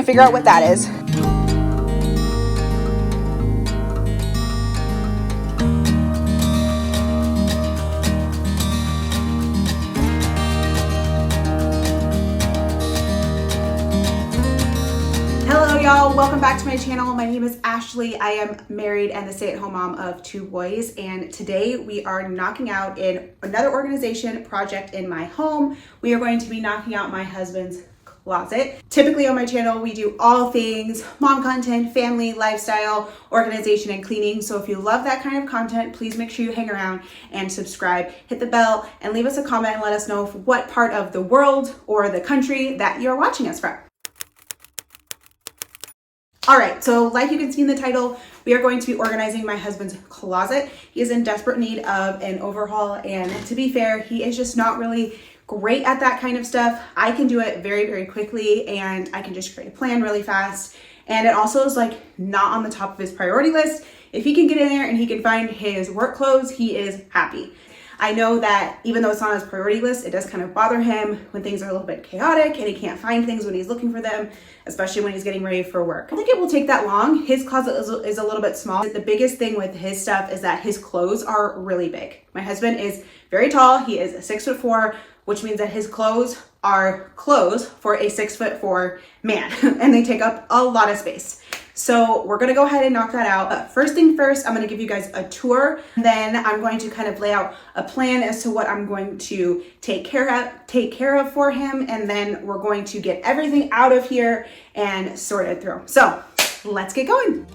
figure out what that is. Hello y'all, welcome back to my channel. My name is Ashley. I am married and the stay-at-home mom of 2 boys, and today we are knocking out in another organization project in my home. We are going to be knocking out my husband's closet. Typically on my channel, we do all things mom content, family, lifestyle, organization, and cleaning. So if you love that kind of content, please make sure you hang around and subscribe, hit the bell, and leave us a comment and let us know what part of the world or the country that you're watching us from. All right, so like you can see in the title, we are going to be organizing my husband's closet. He is in desperate need of an overhaul, and to be fair, he is just not really great at that kind of stuff. I can do it very, very quickly, and I can just create a plan really fast. And it also is like not on the top of his priority list. If he can get in there and he can find his work clothes, he is happy. I know that even though it's not on his priority list, it does kind of bother him when things are a little bit chaotic and he can't find things when he's looking for them, especially when he's getting ready for work. I think it will take that long. His closet is a little bit small. The biggest thing with his stuff is that his clothes are really big. My husband is very tall. He is 6'4", which means that his clothes are clothes for a 6'4" man, and they take up a lot of space. So we're gonna go ahead and knock that out. But first thing first, I'm gonna give you guys a tour. Then I'm going to kind of lay out a plan as to what I'm going to take care of for him. And then we're going to get everything out of here and sort it through. So let's get going.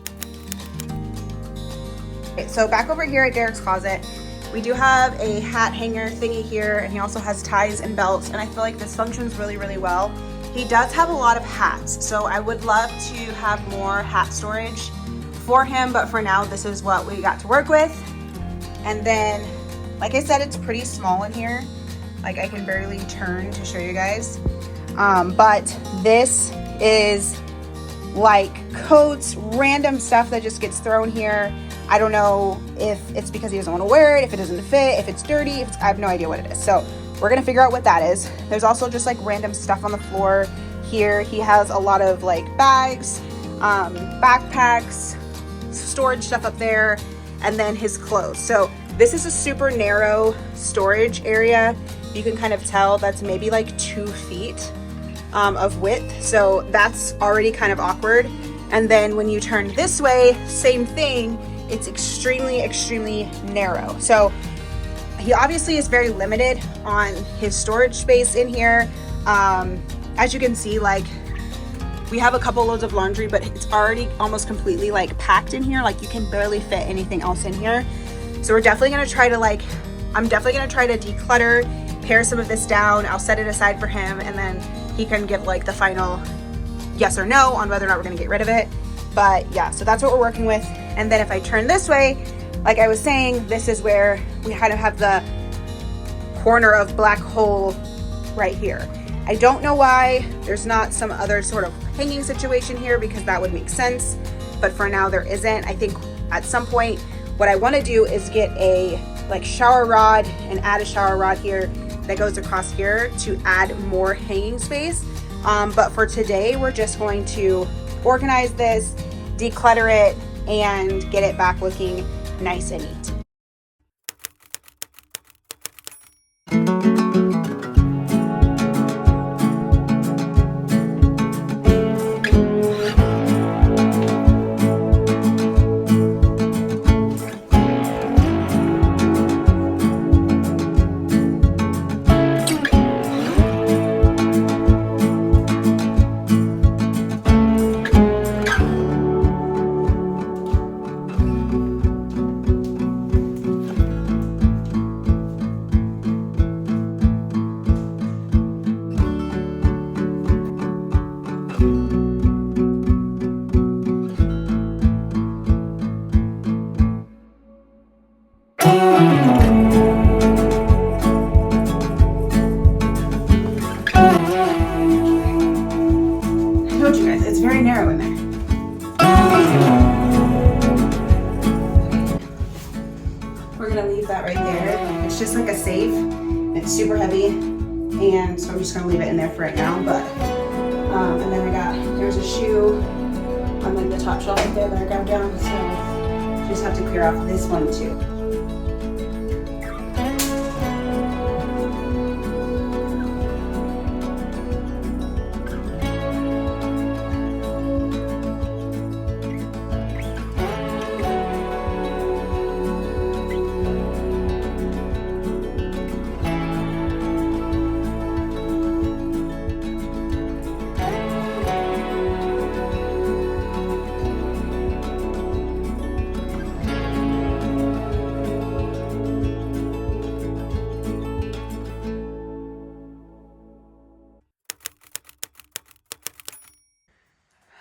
Okay, so back over here at Derek's closet, we do have a hat hanger thingy here, and he also has ties and belts, and I feel like this functions really, really well. He does have a lot of hats, so I would love to have more hat storage for him, but for now, this is what we got to work with. And then, like I said, it's pretty small in here. Like, I can barely turn to show you guys. But this is like coats, random stuff that just gets thrown here. I don't know if it's because he doesn't want to wear it, if it doesn't fit, if it's dirty, I have no idea what it is. So we're gonna figure out what that is. There's also just like random stuff on the floor here. He has a lot of like bags, backpacks, storage stuff up there, and then his clothes. So this is a super narrow storage area. You can kind of tell that's maybe like 2 feet of width. So that's already kind of awkward. And then when you turn this way, same thing. It's extremely, extremely narrow. So he obviously is very limited on his storage space in here. As you can see, like we have a couple loads of laundry, but it's already almost completely like packed in here. Like you can barely fit anything else in here. So we're definitely gonna try to I'm definitely gonna try to declutter, pare some of this down. I'll set it aside for him, and then he can give like the final yes or no on whether or not we're gonna get rid of it. But yeah, so that's what we're working with. And then if I turn this way, like I was saying, this is where we kind of have the corner of black hole right here. I don't know why there's not some other sort of hanging situation here, because that would make sense. But for now there isn't. I think at some point what I want to do is get a like shower rod and add a shower rod here that goes across here to add more hanging space. But for today, we're just going to organize this, declutter it, and get it back looking nice and neat. It's just like a safe. It's super heavy, and so I'm just gonna leave it in there for right now, but And then there's a shoe on like the top shelf right there that I grabbed down. So just have to clear off this one too.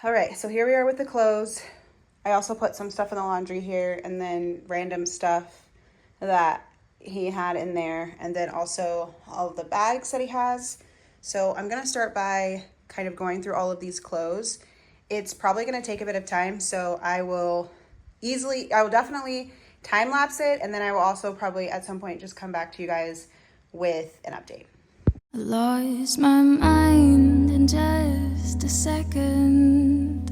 All right, so here we are with the clothes. I also put some stuff in the laundry here and then random stuff that he had in there, and then also all of the bags that he has. So I'm gonna start by kind of going through all of these clothes. It's probably gonna take a bit of time, so I will definitely time lapse it, and then I will also probably at some point just come back to you guys with an update. I lost my mind in just a second,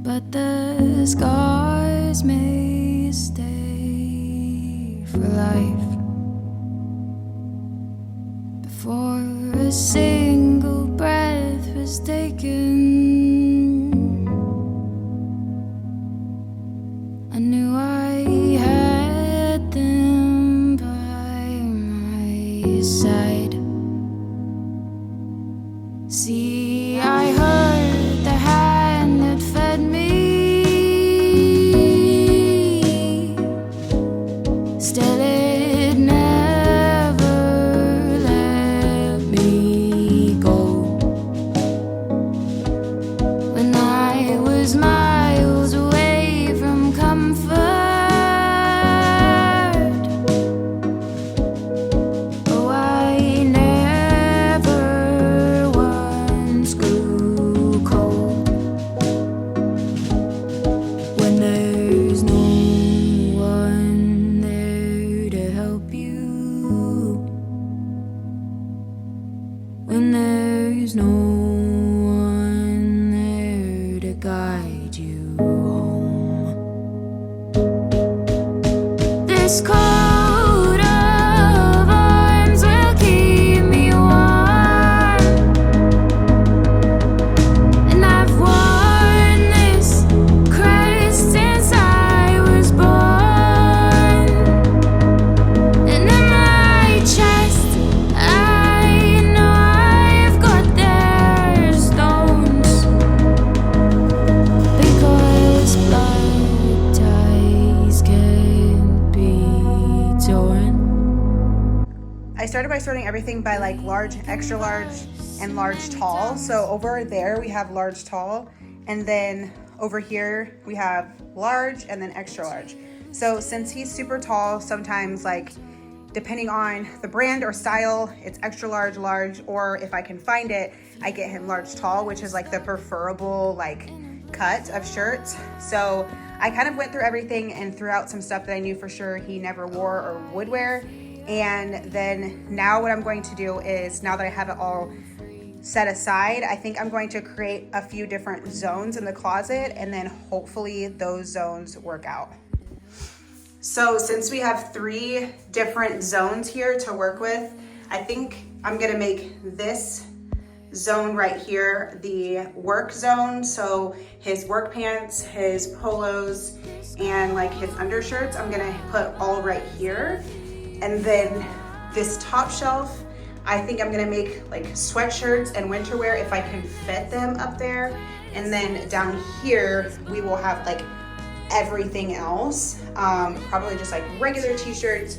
but the scars may stay for life. Before a single breath was taken, I knew I had them by my side. See, I heard the hand that fed me. Still it never let me go. When I was miles away from comfort, oh, I never once grew cold. When there's no one there to help you, when there's no one there to guide you home. This coat of arms will keep me warm, and I've worn this crest since I was born. And in my chest, I know I've got their stones, because blood ties can't be torn. I started by sorting everything by like large, extra large, and large tall. So over there we have large tall, and then over here we have large and then extra large. So since he's super tall, sometimes like depending on the brand or style, it's extra large, large, or if I can find it, I get him large tall, which is like the preferable like cut of shirts. So I kind of went through everything and threw out some stuff that I knew for sure he never wore or would wear. And then now what I'm going to do is, now that I have it all set aside, I think I'm going to create a few different zones in the closet, and then hopefully those zones work out. So since we have 3 different zones here to work with, I think I'm gonna make this zone right here the work zone. So his work pants, his polos, and like his undershirts, I'm gonna put all right here. And then this top shelf, I think I'm gonna make like sweatshirts and winter wear if I can fit them up there. And then down here, we will have like everything else. Probably just like regular t-shirts,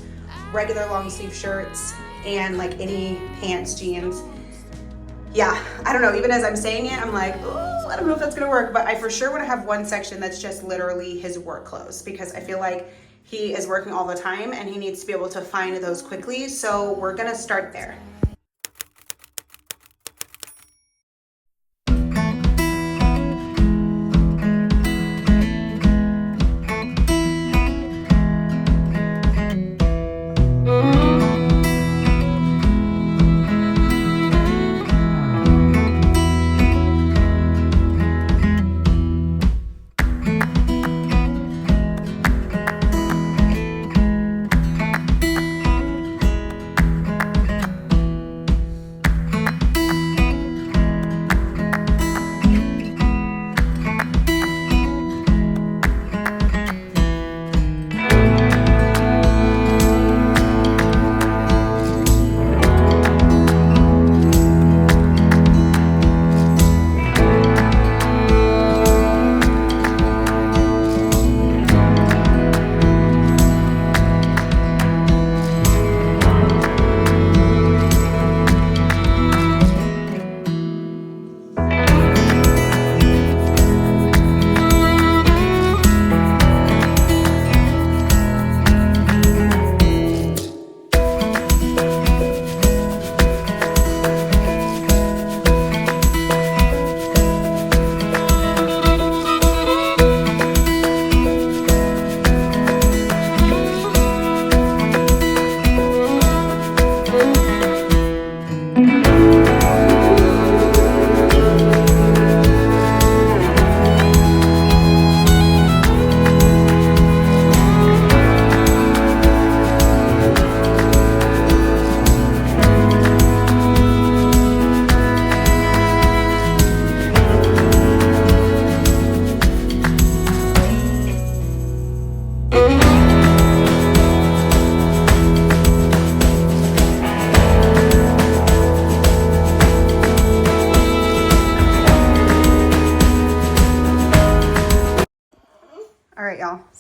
regular long sleeve shirts, and like any pants, jeans. Yeah, I don't know, even as I'm saying it, I'm like, oh, I don't know if that's gonna work, but I for sure wanna have one section that's just literally his work clothes, because I feel like he is working all the time and he needs to be able to find those quickly. So we're gonna start there.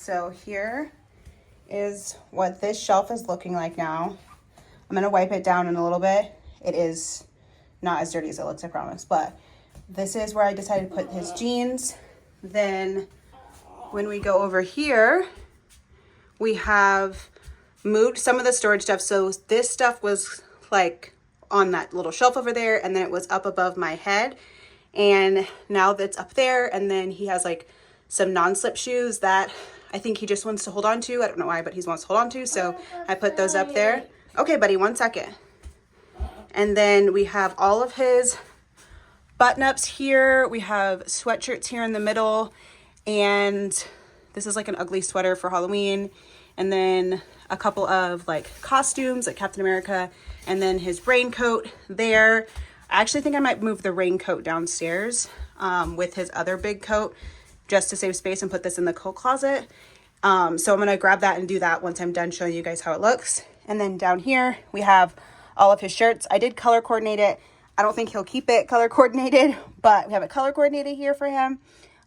So here is what this shelf is looking like now. I'm gonna wipe it down in a little bit. It is not as dirty as it looks, I promise, but this is where I decided to put his jeans. Then when we go over here, we have moved some of the storage stuff. So this stuff was like on that little shelf over there, and then it was up above my head, and now that's up there. And then he has like some non-slip shoes that I think he just wants to hold on to. I don't know why, but he wants to hold on to, so I put those up there. Okay, buddy, 1 second. And then we have all of his button-ups here. We have sweatshirts here in the middle, and this is like an ugly sweater for Halloween. And then a couple of like costumes like Captain America, and then his raincoat there. I actually think I might move the raincoat downstairs with his other big coat just to save space and put this in the coat closet. So I'm gonna grab that and do that once I'm done showing you guys how it looks. And then down here we have all of his shirts. I did color coordinate it. I don't think he'll keep it color coordinated, but we have it color coordinated here for him.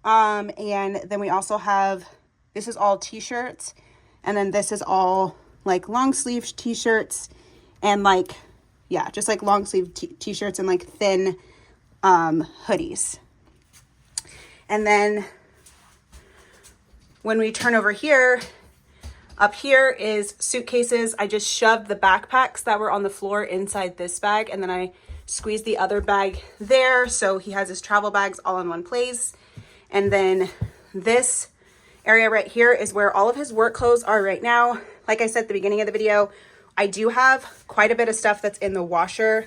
And then we also have, this is all t-shirts, and then this is all like long sleeve t-shirts, and like, yeah, just like long sleeve t-shirts and like thin hoodies. And then when we turn over here, up here is suitcases. I just shoved the backpacks that were on the floor inside this bag, and then I squeezed the other bag there, so he has his travel bags all in one place. And then this area right here is where all of his work clothes are right now. Like I said at the beginning of the video, I do have quite a bit of stuff that's in the washer.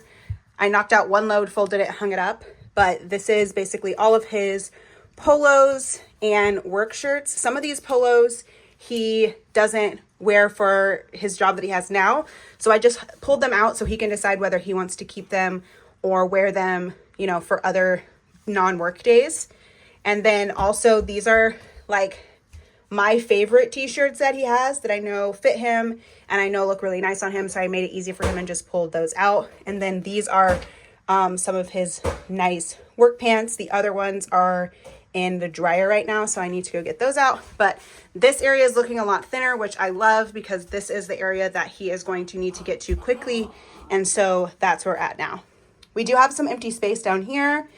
I knocked out one load, folded it, hung it up, but this is basically all of his polos and work shirts. Some of these polos he doesn't wear for his job that he has now, so I just pulled them out so he can decide whether he wants to keep them or wear them, you know, for other non-work days. And then also these are like my favorite t-shirts that he has that I know fit him and I know look really nice on him, so I made it easy for him and just pulled those out. And then these are some of his nice work pants. The other ones are in the dryer right now, so I need to go get those out. But this area is looking a lot thinner, which I love, because this is the area that he is going to need to get to quickly, and so that's where we're at now. We do have some empty space down here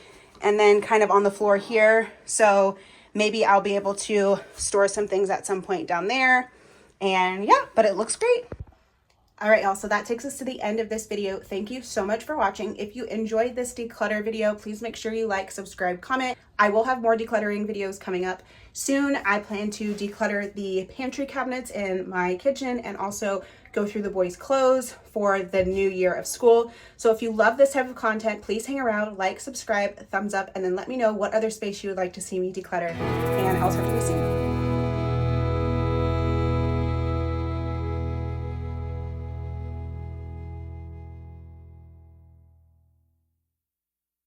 and then kind of on the floor here, so maybe I'll be able to store some things at some point down there. And yeah, but it looks great. All right, y'all, so that takes us to the end of this video. Thank you so much for watching. If you enjoyed this declutter video, please make sure you like, subscribe, comment. I will have more decluttering videos coming up soon. I plan to declutter the pantry cabinets in my kitchen and also go through the boys' clothes for the new year of school. So if you love this type of content, please hang around, like, subscribe, thumbs up, and then let me know what other space you would like to see me declutter. And I'll talk to you soon.